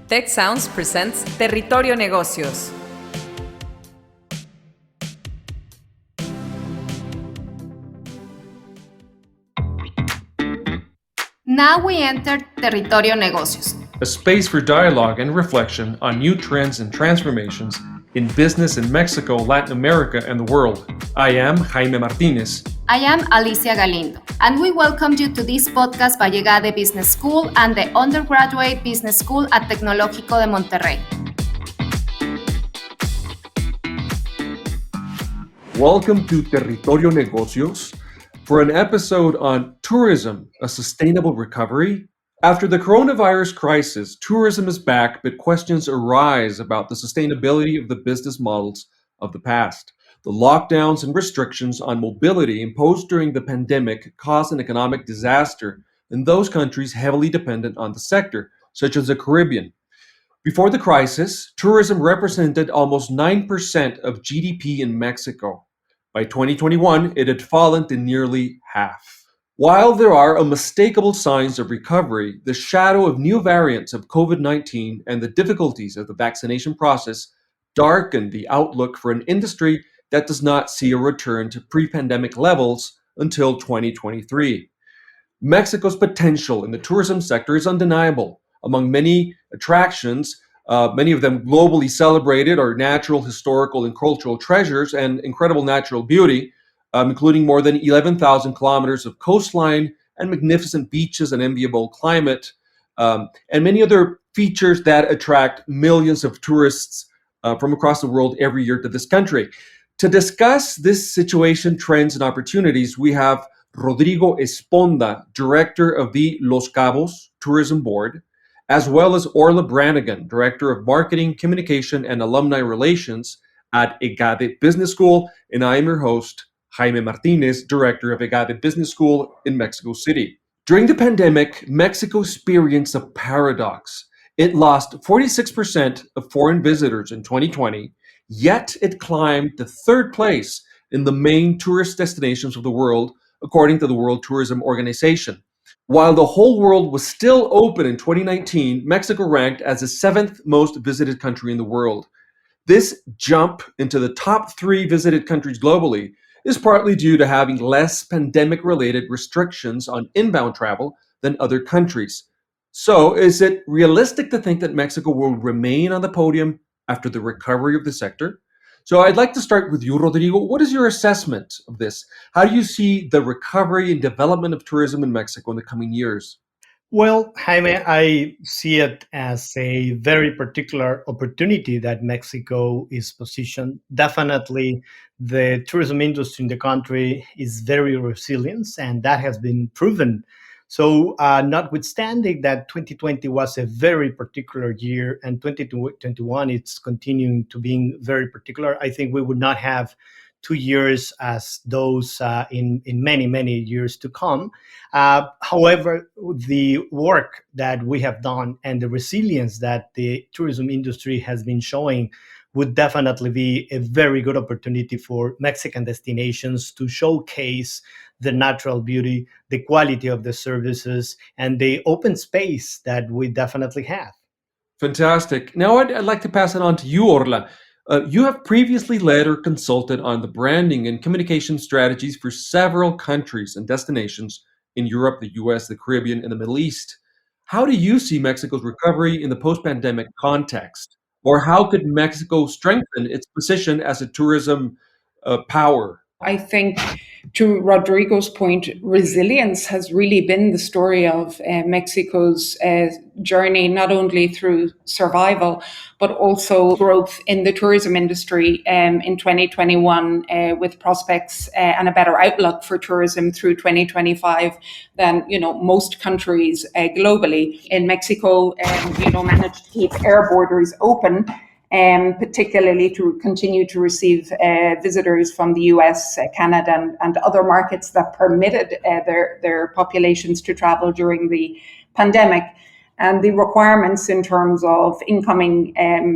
Tec Sounds presents Territorio Negocios. Now we enter Territorio Negocios, a space for dialogue and reflection on new trends and transformations in business in Mexico, Latin America, and the world. I am Jaime Martinez. I am Alicia Galindo, and we welcome you to this podcast by EGADE Business School and the Undergraduate Business School at Tecnológico de Monterrey. Welcome to Territorio Negocios for an episode on tourism, a sustainable recovery. After the coronavirus crisis, tourism is back, but questions arise about the sustainability of the business models of the past. The lockdowns and restrictions on mobility imposed during the pandemic caused an economic disaster in those countries heavily dependent on the sector, such as the Caribbean. Before the crisis, tourism represented almost 9% of GDP in Mexico. By 2021, it had fallen to nearly half. While there are unmistakable signs of recovery, the shadow of new variants of COVID-19 and the difficulties of the vaccination process darken the outlook for an industry that does not see a return to pre-pandemic levels until 2023. Mexico's potential in the tourism sector is undeniable. Among many attractions, many of them globally celebrated, are natural, historical, and cultural treasures and incredible natural beauty, including more than 11,000 kilometers of coastline and magnificent beaches and enviable climate, and many other features that attract millions of tourists from across the world every year to this country. To discuss this situation, trends, and opportunities, we have Rodrigo Esponda, Director of the Los Cabos Tourism Board, as well as Orla Branigan, Director of Marketing, Communication, and Alumni Relations at EGADE Business School, and I am your host, Jaime Martinez, Director of EGADE Business School in Mexico City. During the pandemic, Mexico experienced a paradox. It lost 46% of foreign visitors in 2020, yet it climbed to third place in the main tourist destinations of the world, according to the World Tourism Organization. While the whole world was still open in 2019, Mexico ranked as the seventh most visited country in the world. This jump into the top 3 visited countries globally is partly due to having less pandemic-related restrictions on inbound travel than other countries. So, is it realistic to think that Mexico will remain on the podium after the recovery of the sector? So I'd like to start with you, Rodrigo. What is your assessment of this? How do you see the recovery and development of tourism in Mexico in the coming years? Well, Jaime, I see it as a very particular opportunity that Mexico is positioned. Definitely, the tourism industry in the country is very resilient, and that has been proven. So, notwithstanding that 2020 was a very particular year and 2021 it's continuing to being very particular, I think we would not have 2 years as those in many years to come. However, the work that we have done and the resilience that the tourism industry has been showing would definitely be a very good opportunity for Mexican destinations to showcase the natural beauty, the quality of the services, and the open space that we definitely have. Fantastic. Now I'd like to pass it on to you, Orla. You have previously led or consulted on the branding and communication strategies for several countries and destinations in Europe, the US, the Caribbean, and the Middle East. How do you see Mexico's recovery in the post-pandemic context? Or how could Mexico strengthen its position as a tourism power? I think, to Rodrigo's point, resilience has really been the story of Mexico's journey, not only through survival, but also growth in the tourism industry in 2021, with prospects and a better outlook for tourism through 2025 than most countries globally. In Mexico, managed to keep air borders open, particularly to continue to receive visitors from the US, Canada, and other markets that permitted their populations to travel during the pandemic. And the requirements in terms of incoming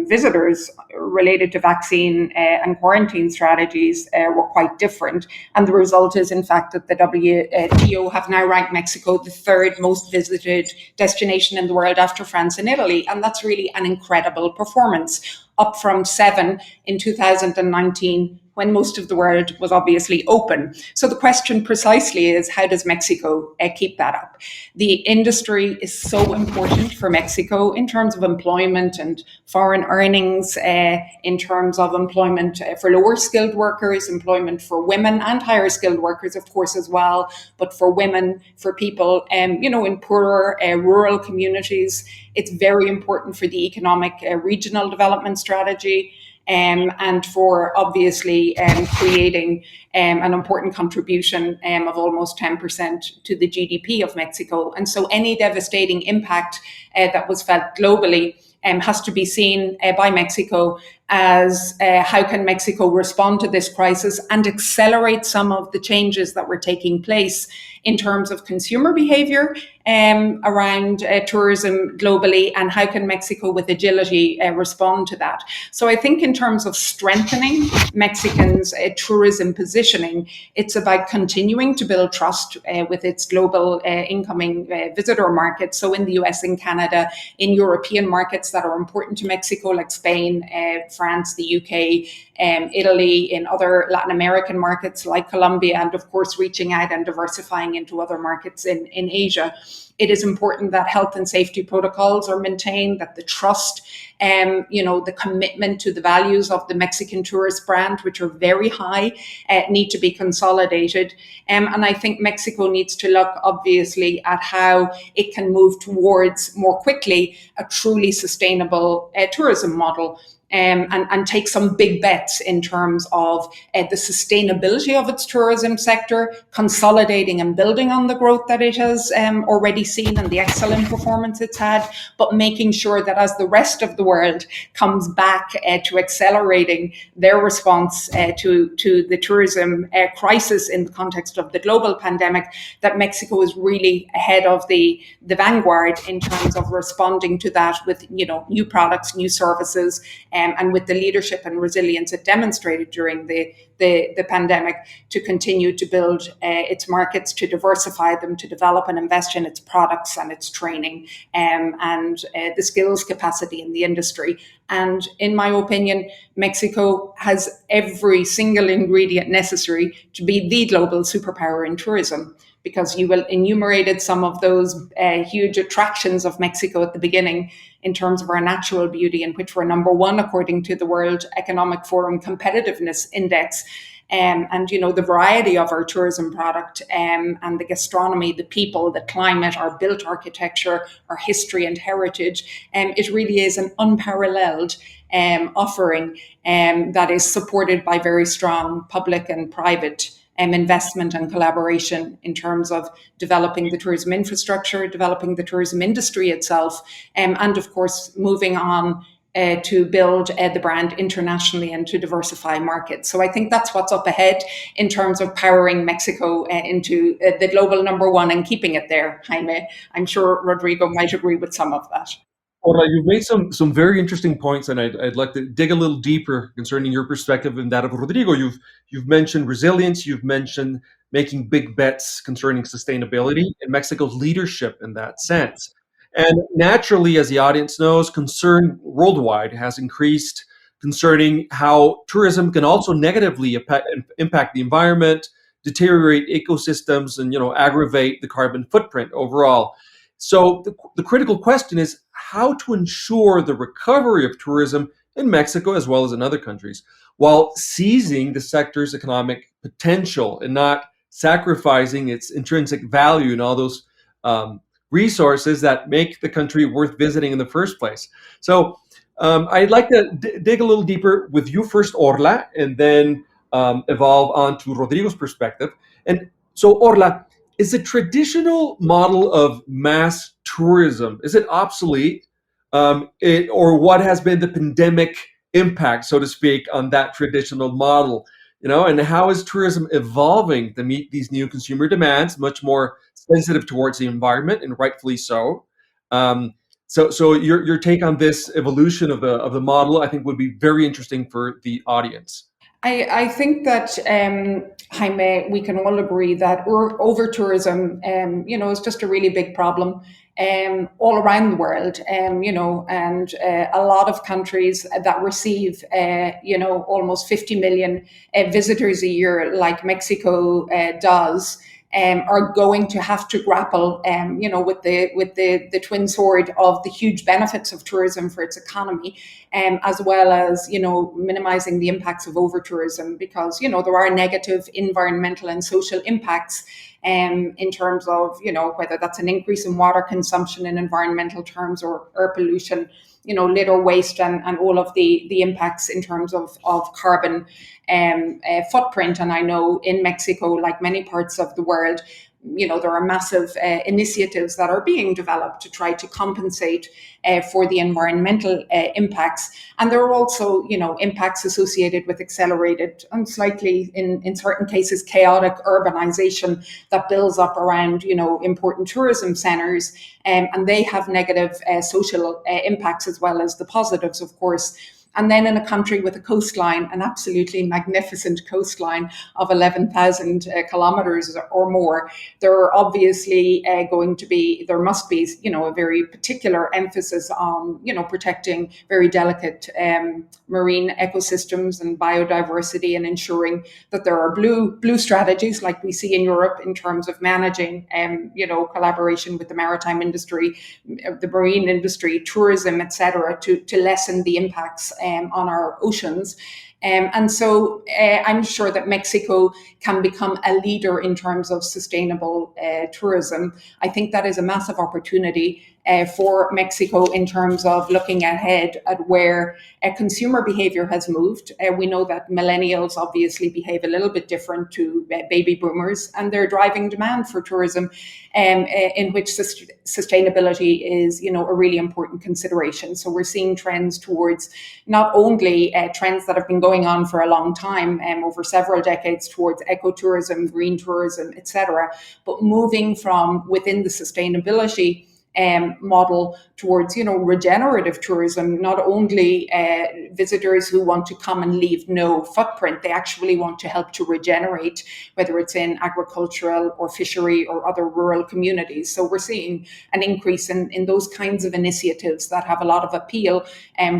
visitors related to vaccine and quarantine strategies were quite different. And the result is, in fact, that the WTO have now ranked Mexico the third most visited destination in the world after France and Italy. And that's really an incredible performance, up from 7 in 2019, when most of the world was obviously open. So the question precisely is, how does Mexico keep that up? The industry is so important for Mexico in terms of employment and foreign earnings, in terms of employment for lower skilled workers, employment for women and higher skilled workers, of course, as well, but for women, for people, in poorer rural communities. It's very important for the economic regional development strategy. And for obviously creating an important contribution of almost 10% to the GDP of Mexico. And so any devastating impact that was felt globally has to be seen by Mexico as how can Mexico respond to this crisis and accelerate some of the changes that were taking place in terms of consumer behavior around tourism globally, and how can Mexico with agility respond to that. So I think in terms of strengthening Mexicans' tourism positioning, it's about continuing to build trust with its global incoming visitor markets. So in the US and Canada, in European markets that are important to Mexico, like Spain, France, the UK, Italy, in other Latin American markets like Colombia, and of course reaching out and diversifying into other markets in Asia. It is important that health and safety protocols are maintained, that the trust, the commitment to the values of the Mexican tourist brand, which are very high, need to be consolidated. And I think Mexico needs to look obviously at how it can move towards more quickly a truly sustainable tourism model. And take some big bets in terms of the sustainability of its tourism sector, consolidating and building on the growth that it has already seen and the excellent performance it's had, but making sure that as the rest of the world comes back to accelerating their response to the tourism crisis in the context of the global pandemic, that Mexico is really ahead of the vanguard in terms of responding to that with new products, new services, and with the leadership and resilience it demonstrated during the pandemic to continue to build its markets, to diversify them, to develop and invest in its products and its training, and the skills capacity in the industry. And in my opinion, Mexico has every single ingredient necessary to be the global superpower in tourism, because you will enumerated some of those huge attractions of Mexico at the beginning in terms of our natural beauty, in which we're number one according to the World Economic Forum Competitiveness Index. And the variety of our tourism product and the gastronomy, the people, the climate, our built architecture, our history and heritage, it really is an unparalleled offering that is supported by very strong public and private investment and collaboration in terms of developing the tourism infrastructure, developing the tourism industry itself, and of course moving on to build the brand internationally and to diversify markets. So I think that's what's up ahead in terms of powering Mexico into the global number one and keeping it there, Jaime. I'm sure Rodrigo might agree with some of that. Orla, you've made some very interesting points, and I'd like to dig a little deeper concerning your perspective and that of Rodrigo. You've mentioned resilience, you've mentioned making big bets concerning sustainability and Mexico's leadership in that sense. And naturally, as the audience knows, concern worldwide has increased concerning how tourism can also negatively impact the environment, deteriorate ecosystems, and aggravate the carbon footprint overall. So the critical question is how to ensure the recovery of tourism in Mexico as well as in other countries, while seizing the sector's economic potential and not sacrificing its intrinsic value and all those resources that make the country worth visiting in the first place. So I'd like to dig a little deeper with you first, Orla, and then evolve on to Rodrigo's perspective. And so, Orla, is the traditional model of mass tourism, is it obsolete? Or what has been the pandemic impact, so to speak, on that traditional model? And how is tourism evolving to meet these new consumer demands, much more sensitive towards the environment, and rightfully so? So your take on this evolution of the model, I think, would be very interesting for the audience. I think that, Jaime, we can all agree that over tourism, is just a really big problem all around the world, and a lot of countries that receive, almost 50 million visitors a year, like Mexico does. Are going to have to grapple, with the twin sword of the huge benefits of tourism for its economy, as well as minimizing the impacts of over tourism, because there are negative environmental and social impacts. In terms of whether that's an increase in water consumption in environmental terms, or air pollution, litter waste, and all of the impacts in terms of carbon footprint. And I know in Mexico, like many parts of the world, there are massive initiatives that are being developed to try to compensate for the environmental impacts. And there are also, impacts associated with accelerated and slightly, in certain cases, chaotic urbanization that builds up around, important tourism centers. And they have negative social impacts as well as the positives, of course. And then in a country with a coastline, an absolutely magnificent coastline of 11,000 kilometers or more, there are obviously there must be, a very particular emphasis on, protecting very delicate marine ecosystems and biodiversity, and ensuring that there are blue strategies like we see in Europe in terms of managing, collaboration with the maritime industry, the marine industry, tourism, etc., to lessen the impacts on our oceans. And so I'm sure that Mexico can become a leader in terms of sustainable tourism. I think that is a massive opportunity for Mexico in terms of looking ahead at where consumer behavior has moved. We know that millennials obviously behave a little bit different to baby boomers, and they're driving demand for tourism, in which sustainability is, a really important consideration. So we're seeing trends towards not only trends that have been going on for a long time, over several decades, towards ecotourism, green tourism, etc., but moving from within the sustainability model towards, regenerative tourism. Not only visitors who want to come and leave no footprint, they actually want to help to regenerate, whether it's in agricultural or fishery or other rural communities. So we're seeing an increase in those kinds of initiatives that have a lot of appeal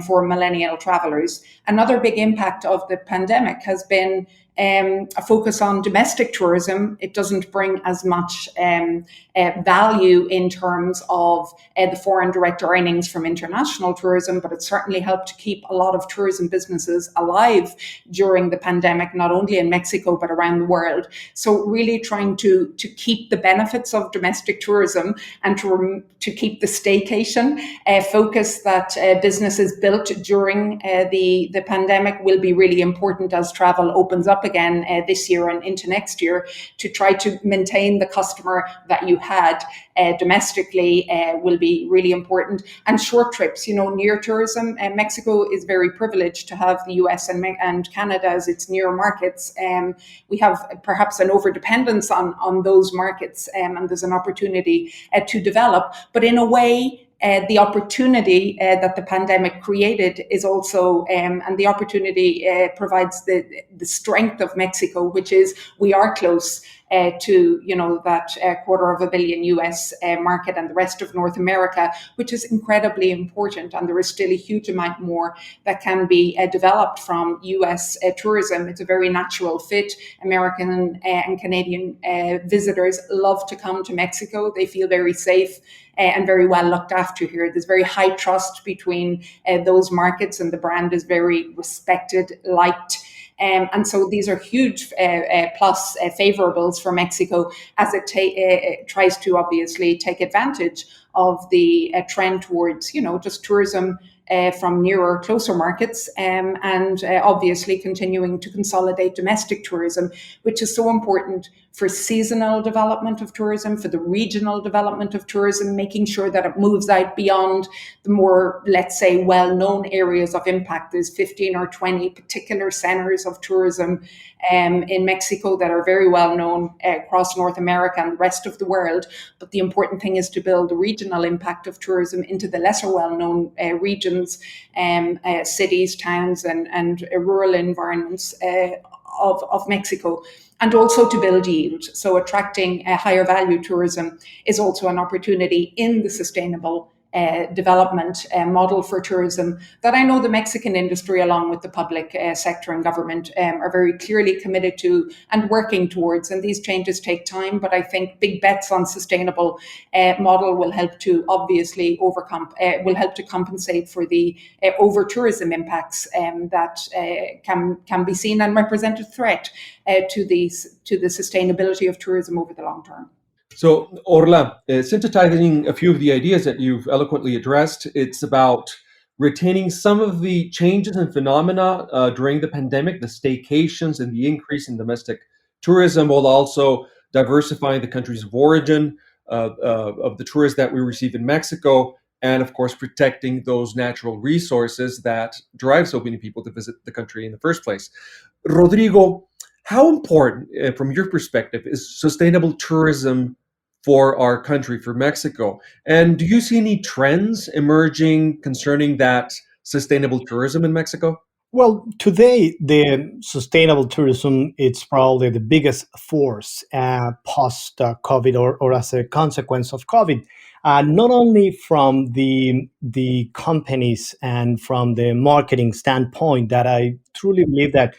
for millennial travelers. Another big impact of the pandemic has been a focus on domestic tourism. It doesn't bring as much value in terms of the foreign direct earnings from international tourism, but it certainly helped to keep a lot of tourism businesses alive during the pandemic, not only in Mexico, but around the world. So really trying to keep the benefits of domestic tourism and to keep the staycation focus that businesses built during the pandemic will be really important as travel opens up again this year and into next year, to try to maintain the customer that you had domestically will be really important. And short trips, near tourism. Mexico is very privileged to have the US and Canada as its near markets. We have perhaps an overdependence on those markets, and there's an opportunity to develop. But in a way, the opportunity that the pandemic created is also, and the opportunity provides the strength of Mexico, which is we are close to that $250 million US market and the rest of North America, which is incredibly important. And there is still a huge amount more that can be developed from US tourism. It's a very natural fit. American and Canadian visitors love to come to Mexico. They feel very safe and very well looked after here. There's very high trust between those markets, and the brand is very respected, liked. And so these are huge plus favorables for Mexico as it tries to obviously take advantage of the trend towards, just tourism from nearer, closer markets, and obviously continuing to consolidate domestic tourism, which is so important for seasonal development of tourism, for the regional development of tourism, making sure that it moves out beyond the more, let's say, well-known areas of impact. There's 15 or 20 particular centers of tourism in Mexico that are very well known across North America and the rest of the world. But the important thing is to build the regional impact of tourism into the lesser well-known regions, cities, towns, and rural environments of Mexico, and also to build yield. So attracting higher value tourism is also an opportunity in the sustainable development model for tourism that I know the Mexican industry, along with the public sector and government, are very clearly committed to and working towards. And these changes take time, but I think big bets on sustainable model will help to obviously will help to compensate for the over tourism impacts that can be seen and represent a threat to the sustainability of tourism over the long term. So, Orla, synthesizing a few of the ideas that you've eloquently addressed, it's about retaining some of the changes and phenomena during the pandemic, the staycations and the increase in domestic tourism, while also diversifying the countries of origin of the tourists that we receive in Mexico, and of course, protecting those natural resources that drive so many people to visit the country in the first place. Rodrigo, how important, from your perspective, is sustainable tourism for our country, for Mexico? And do you see any trends emerging concerning that sustainable tourism in Mexico? Well, today, the sustainable tourism, it's probably the biggest force post-COVID or as a consequence of COVID. Not only from the companies and from the marketing standpoint, that I truly believe that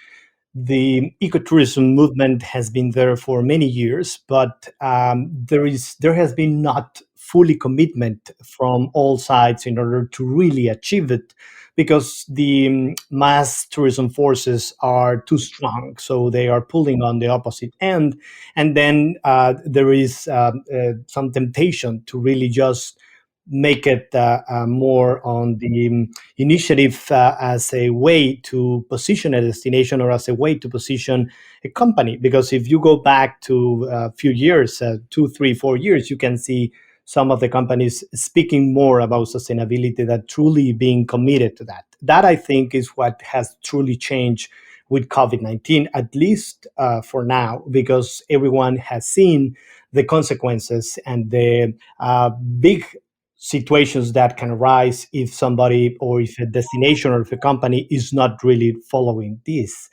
the ecotourism movement has been there for many years, but there has been not fully commitment from all sides in order to really achieve it, because the mass tourism forces are too strong, so they are pulling on the opposite end, and then there is some temptation to really just make it more on the initiative as a way to position a destination or as a way to position a company. Because if you go back to a few years, 2, 3, 4 years, you can see some of the companies speaking more about sustainability than truly being committed to that. That, I think, is what has truly changed with COVID-19, at least for now, because everyone has seen the consequences and the big situations that can arise if somebody or if a destination or if a company is not really following this.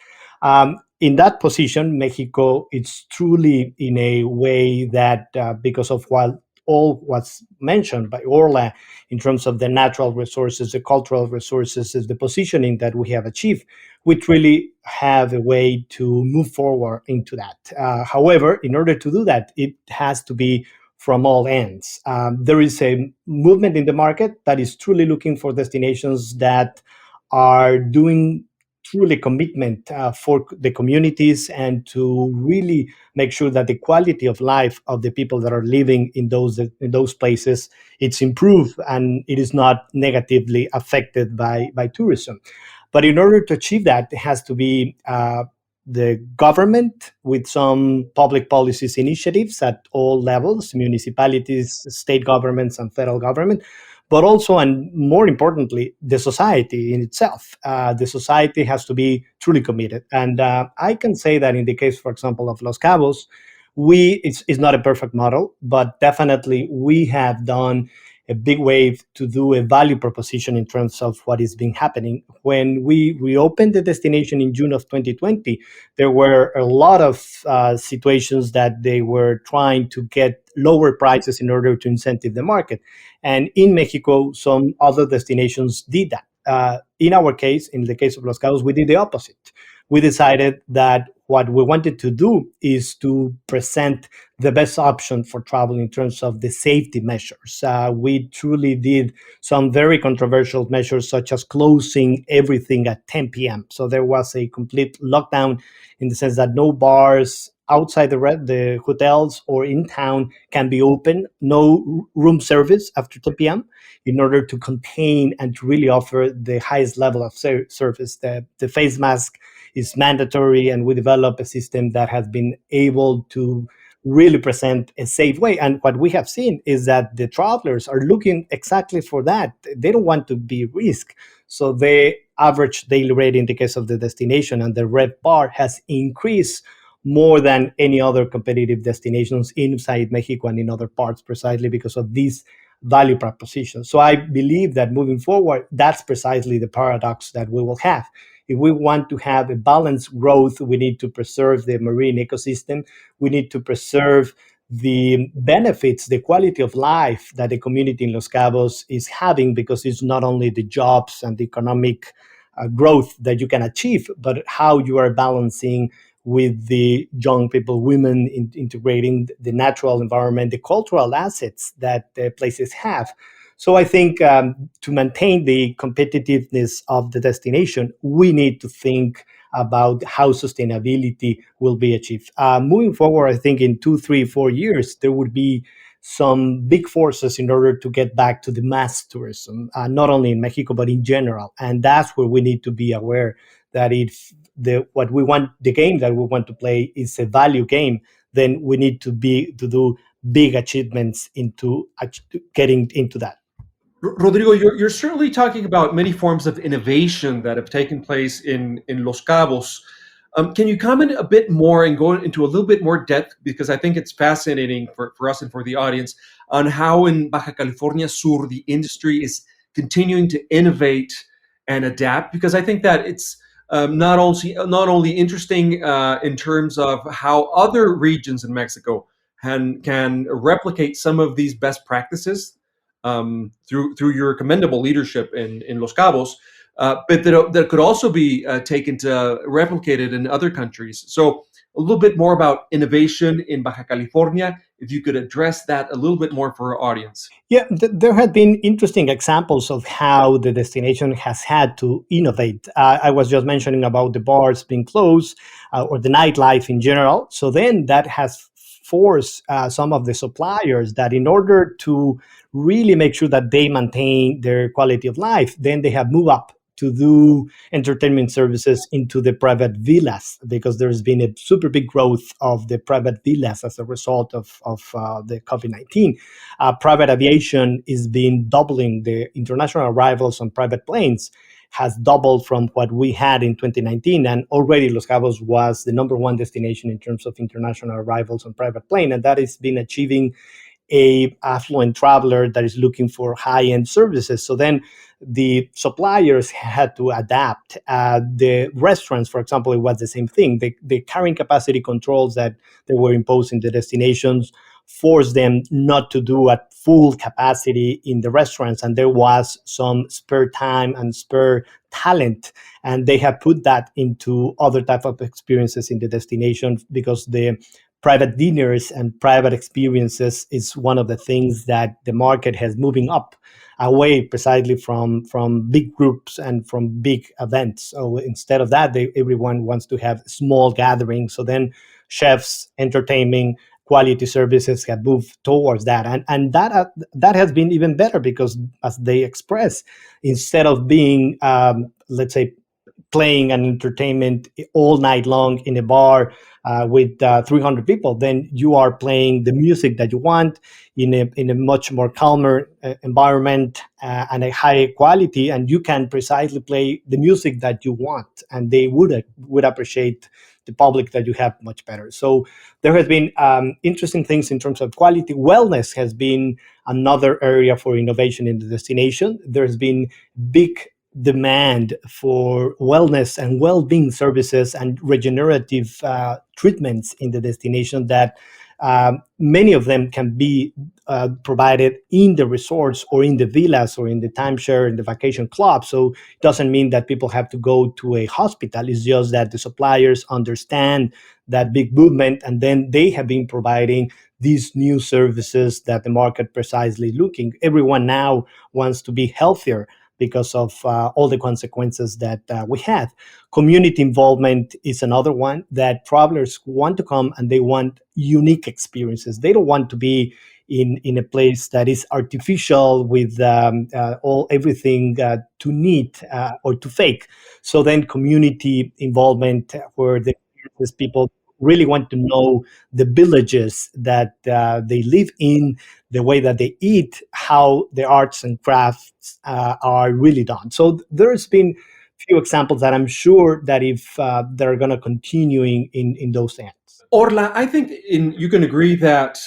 In that position, Mexico, it's truly in a way that because of what all what's mentioned by Orla in terms of the natural resources, the cultural resources, is the positioning that we have achieved, we really have a way to move forward into that. However, in order to do that, it has to be from all ends. There is a movement in the market that is truly looking for destinations that are doing truly commitment for the communities and to really make sure that the quality of life of the people that are living in those places, it's improved and it is not negatively affected by tourism. But in order to achieve that, it has to be the government with some public policies initiatives at all levels, municipalities, state governments, and federal government, but also, and more importantly, the society in itself. The society has to be truly committed. And I can say that in the case, for example, of Los Cabos, it's not a perfect model, but definitely we have done a big wave to do a value proposition in terms of what is been happening. When we reopened the destination in June of 2020, there were a lot of situations that they were trying to get lower prices in order to incentive the market. And in Mexico, some other destinations did that. In our case, in the case of Los Cabos, we did the opposite. We decided that what we wanted to do is to present the best option for travel in terms of the safety measures. We truly did some very controversial measures, such as closing everything at 10 p.m. So there was a complete lockdown in the sense that no bars outside the hotels or in town can be open, no room service after 10 p.m. in order to contain and to really offer the highest level of service. The face mask is mandatory, and we develop a system that has been able to really present a safe way. And what we have seen is that the travelers are looking exactly for that. They don't want to be risk. So the average daily rate in the case of the destination and the RevPAR has increased more than any other competitive destinations inside Mexico and in other parts, precisely because of these value propositions. So I believe that moving forward, that's precisely the paradox that we will have. If we want to have a balanced growth, we need to preserve the marine ecosystem. We need to preserve the benefits, the quality of life that the community in Los Cabos is having, because it's not only the jobs and the economic growth that you can achieve, but how you are balancing with the young people, women, integrating the natural environment, the cultural assets that the places have. So I think to maintain the competitiveness of the destination, we need to think about how sustainability will be achieved. Moving forward, I think in 2, 3, 4 years, there would be some big forces in order to get back to the mass tourism, not only in Mexico, but in general. And that's where we need to be aware that if the game that we want to play is a value game, then we need to do big achievements into getting into that. Rodrigo, you're certainly talking about many forms of innovation that have taken place in Los Cabos. Can you comment a bit more and go into a little bit more depth, because I think it's fascinating for us and for the audience, on how in Baja California Sur the industry is continuing to innovate and adapt, because I think that it's not only interesting in terms of how other regions in Mexico can replicate some of these best practices through your commendable leadership in Los Cabos, but that could also be replicated in other countries. So a little bit more about innovation in Baja California, if you could address that a little bit more for our audience. Yeah, there have been interesting examples of how the destination has had to innovate. I was just mentioning about the bars being closed or the nightlife in general. So then that has forced some of the suppliers that in order to really make sure that they maintain their quality of life, then they have moved up to do entertainment services into the private villas, because there's been a super big growth of the private villas as a result of the COVID-19. Private aviation is been doubling. The international arrivals on private planes has doubled from what we had in 2019. And already Los Cabos was the number one destination in terms of international arrivals on private plane. And that has been achieving a affluent traveler that is looking for high-end services. So then the suppliers had to adapt. The restaurants, for example, it was the same thing. The carrying capacity controls that they were imposed in the destinations forced them not to do at full capacity in the restaurants, and there was some spare time and spare talent, and they have put that into other type of experiences in the destination, because the private dinners and private experiences is one of the things that the market has moving up away precisely from big groups and from big events. So instead of that, everyone wants to have small gatherings. So then chefs, entertaining, quality services have moved towards that. And that has been even better, because as they express, instead of being, let's say, playing an entertainment all night long in a bar with 300 people, then you are playing the music that you want in a much more calmer environment and a high quality, and you can precisely play the music that you want, and they would appreciate the public that you have much better. So there has been interesting things in terms of quality. Wellness has been another area for innovation in the destination. There's been big demand for wellness and well-being services and regenerative treatments in the destination that many of them can be provided in the resorts or in the villas or in the timeshare, in the vacation club. So it doesn't mean that people have to go to a hospital. It's just that the suppliers understand that big movement, and then they have been providing these new services that the market precisely looking. Everyone now wants to be healthier because of all the consequences that we have. Community involvement is another one, that travelers want to come and they want unique experiences. They don't want to be in a place that is artificial with everything too neat or too fake. So then community involvement, where these people really want to know the villages that they live in, the way that they eat, how the arts and crafts are really done. So there's been few examples that I'm sure that if they're going to continue in those ends. Orla, I think you can agree that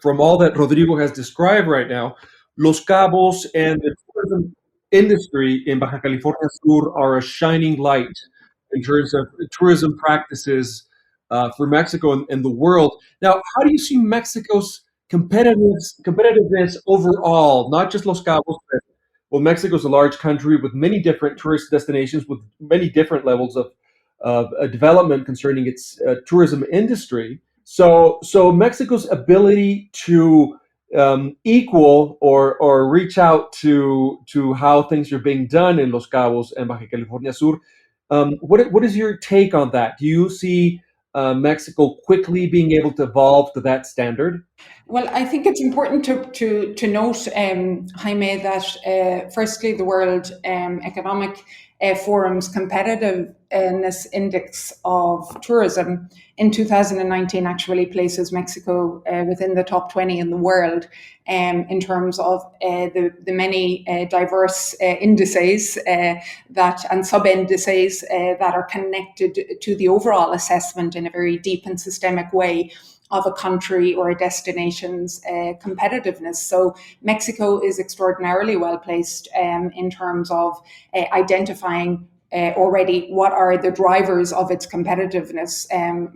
from all that Rodrigo has described right now, Los Cabos and the tourism industry in Baja California Sur are a shining light in terms of tourism practices for Mexico and the world. Now, how do you see Mexico's competitiveness overall, not just Los Cabos, but well, Mexico's a large country with many different tourist destinations with many different levels of development concerning its tourism industry. So Mexico's ability to equal or reach out to how things are being done in Los Cabos and Baja California Sur. What is your take on that? Do you see Mexico quickly being able to evolve to that standard? Well, I think it's important to note, Jaime, that firstly, the World Economic Forum's Competitiveness Index of Tourism in 2019 actually places Mexico within the top 20 in the world in terms of the many diverse indices and sub-indices that are connected to the overall assessment in a very deep and systemic way of a country or a destination's competitiveness. So Mexico is extraordinarily well placed in terms of identifying already what are the drivers of its competitiveness,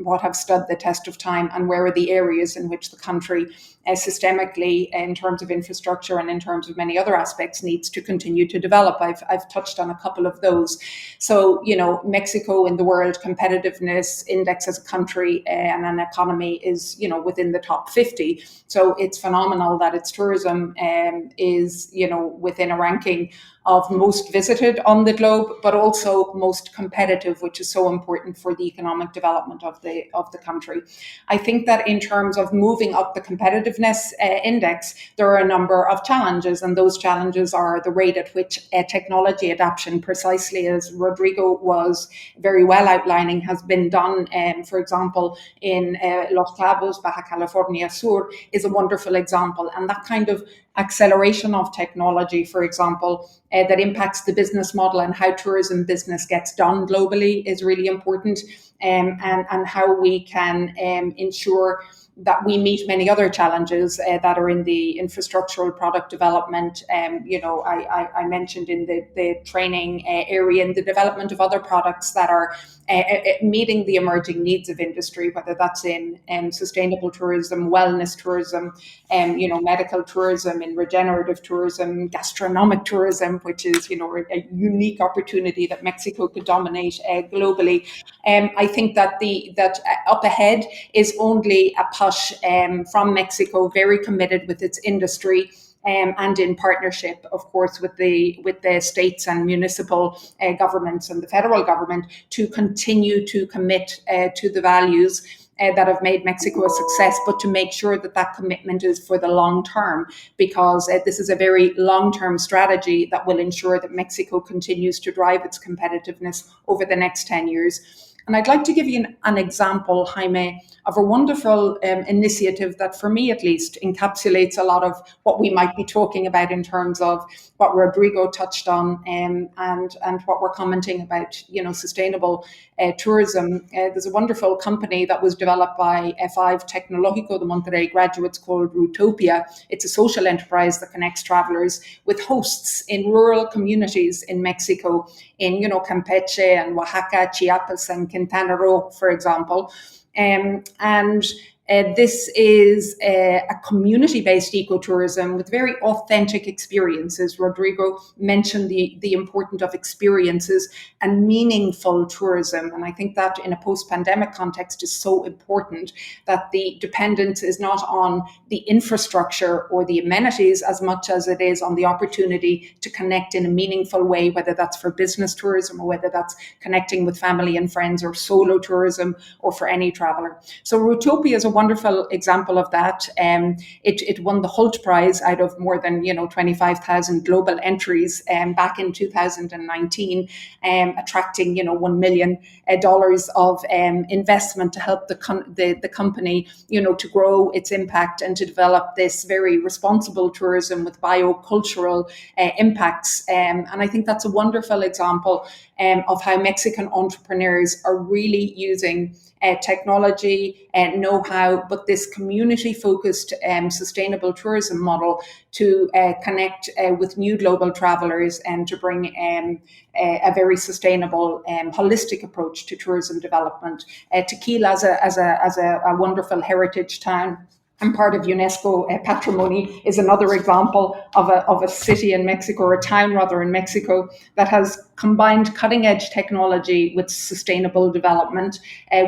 what have stood the test of time, and where are the areas in which the country systemically, in terms of infrastructure and in terms of many other aspects, needs to continue to develop. I've touched on a couple of those. So, Mexico in the World Competitiveness Index as a country and an economy is, within the top 50. So it's phenomenal that its tourism is, within a ranking of most visited on the globe, but also most competitive, which is so important for the economic development of the country. I think that in terms of moving up the competitiveness index, there are a number of challenges, and those challenges are the rate at which technology adoption, precisely as Rodrigo was very well outlining, has been done. For example, in Los Cabos, Baja California Sur, is a wonderful example, and that kind of acceleration of technology, for example, that impacts the business model and how tourism business gets done globally is really important, and how we can ensure that we meet many other challenges that are in the infrastructural product development. I mentioned in the training area and the development of other products that are meeting the emerging needs of industry, whether that's in sustainable tourism, wellness tourism, medical tourism, in regenerative tourism, gastronomic tourism, which is, a unique opportunity that Mexico could dominate globally. I think that that up ahead is only a push from Mexico, very committed with its industry. And in partnership, of course, with the states and municipal governments and the federal government, to continue to commit to the values that have made Mexico a success, but to make sure that that commitment is for the long term, because this is a very long-term strategy that will ensure that Mexico continues to drive its competitiveness over the next 10 years. And I'd like to give you an example, Jaime, of a wonderful initiative that, for me at least, encapsulates a lot of what we might be talking about in terms of what Rodrigo touched on and what we're commenting about, sustainable tourism. There's a wonderful company that was developed by F5 Tecnológico de Monterrey graduates called Rootopia. It's a social enterprise that connects travelers with hosts in rural communities in Mexico, in Campeche and Oaxaca, Chiapas and Quintana Roo, for example. This is a community-based ecotourism with very authentic experiences. Rodrigo mentioned the importance of experiences and meaningful tourism. And I think that in a post-pandemic context is so important, that the dependence is not on the infrastructure or the amenities as much as it is on the opportunity to connect in a meaningful way, whether that's for business tourism or whether that's connecting with family and friends or solo tourism or for any traveler. So Rootopia is a wonderful example of that. It won the Holt Prize out of more than 25,000 global entries back in 2019, attracting $1 million of investment to help the company to grow its impact and to develop this very responsible tourism with biocultural impacts. And I think that's a wonderful example of how Mexican entrepreneurs are really using technology and know-how, but this community-focused sustainable tourism model to connect with new global travelers and to bring a very sustainable, holistic approach to tourism development. Tequila as a wonderful heritage town and part of UNESCO patrimony is another example of a city in Mexico, or a town rather in Mexico, that has combined cutting-edge technology with sustainable development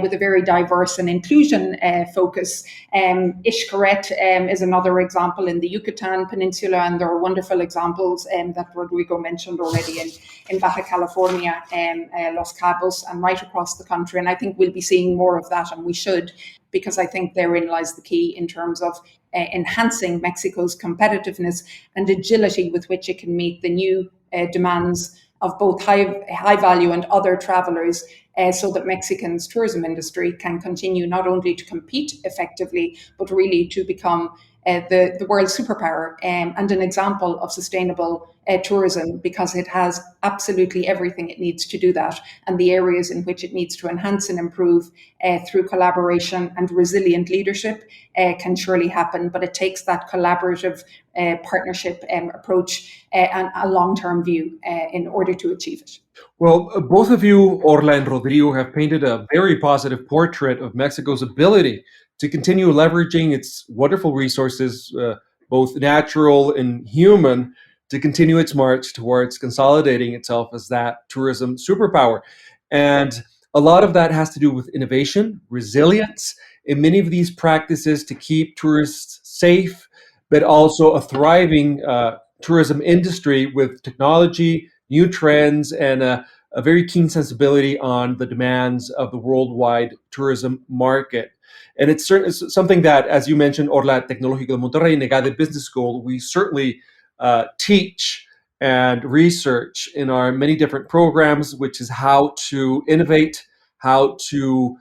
with a very diverse and inclusion focus. Xcaret is another example in the Yucatan Peninsula, and there are wonderful examples that Rodrigo mentioned already in Baja California, Los Cabos, and right across the country. And I think we'll be seeing more of that, and we should, because I think therein lies the key in terms of enhancing Mexico's competitiveness and agility with which it can meet the new demands of both high value and other travelers, so that Mexican's tourism industry can continue not only to compete effectively, but really to become the world's superpower and an example of sustainable tourism, because it has absolutely everything it needs to do that, and the areas in which it needs to enhance and improve through collaboration and resilient leadership can surely happen. But it takes that collaborative partnership approach and a long-term view in order to achieve it. Well, both of you, Orla and Rodrigo, have painted a very positive portrait of Mexico's ability to continue leveraging its wonderful resources, both natural and human, to continue its march towards consolidating itself as that tourism superpower. And a lot of that has to do with innovation, resilience, and many of these practices to keep tourists safe, but also a thriving tourism industry with technology, new trends, and a very keen sensibility on the demands of the worldwide tourism market. And it's something that, as you mentioned, Orla, Tecnológico de Monterrey and EGADE Business School, we certainly teach and research in our many different programs, which is how to innovate, how to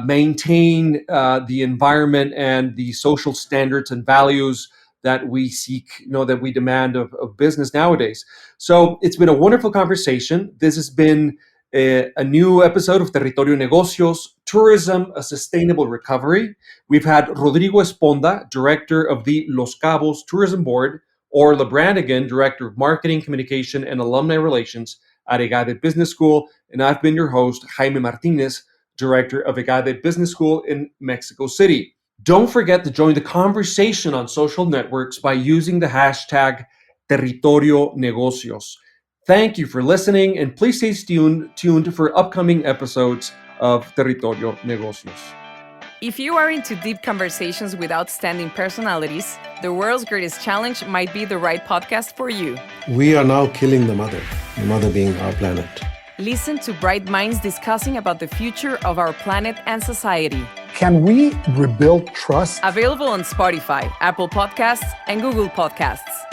maintain the environment and the social standards and values that we seek, that we demand of business nowadays. So it's been a wonderful conversation. This has been a new episode of Territorio Negocios, Tourism, a Sustainable Recovery. We've had Rodrigo Esponda, Director of the Los Cabos Tourism Board, Orla Branigan, Director of Marketing, Communication, and Alumni Relations at EGADE Business School, and I've been your host, Jaime Martinez, Director of EGADE Business School in Mexico City. Don't forget to join the conversation on social networks by using the hashtag Territorio Negocios. Thank you for listening, and please stay tuned for upcoming episodes of Territorio Negocios. If you are into deep conversations with outstanding personalities, The World's Greatest Challenge might be the right podcast for you. We are now killing the mother being our planet. Listen to bright minds discussing about the future of our planet and society. Can we rebuild trust? Available on Spotify, Apple Podcasts, and Google Podcasts.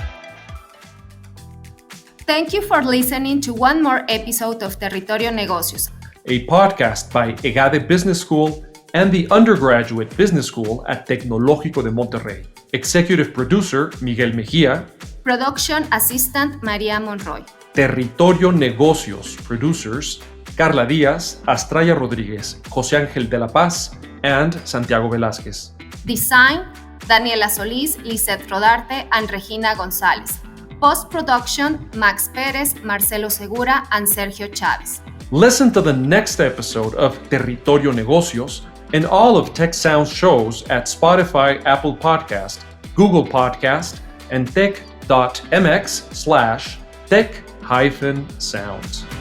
Thank you for listening to one more episode of Territorio Negocios, a podcast by EGADE Business School and the Undergraduate Business School at Tecnológico de Monterrey. Executive producer, Miguel Mejía. Production assistant, Maria Monroy. Territorio Negocios producers, Carla Díaz, Astraya Rodríguez, José Ángel de la Paz, and Santiago Velázquez. Design, Daniela Solís, Lisette Rodarte, and Regina González. Post-production, Max Pérez, Marcelo Segura, and Sergio Chávez. Listen to the next episode of Territorio Negocios and all of Tec Sounds shows at Spotify, Apple Podcast, Google Podcast, and tech.mx/tech-sounds.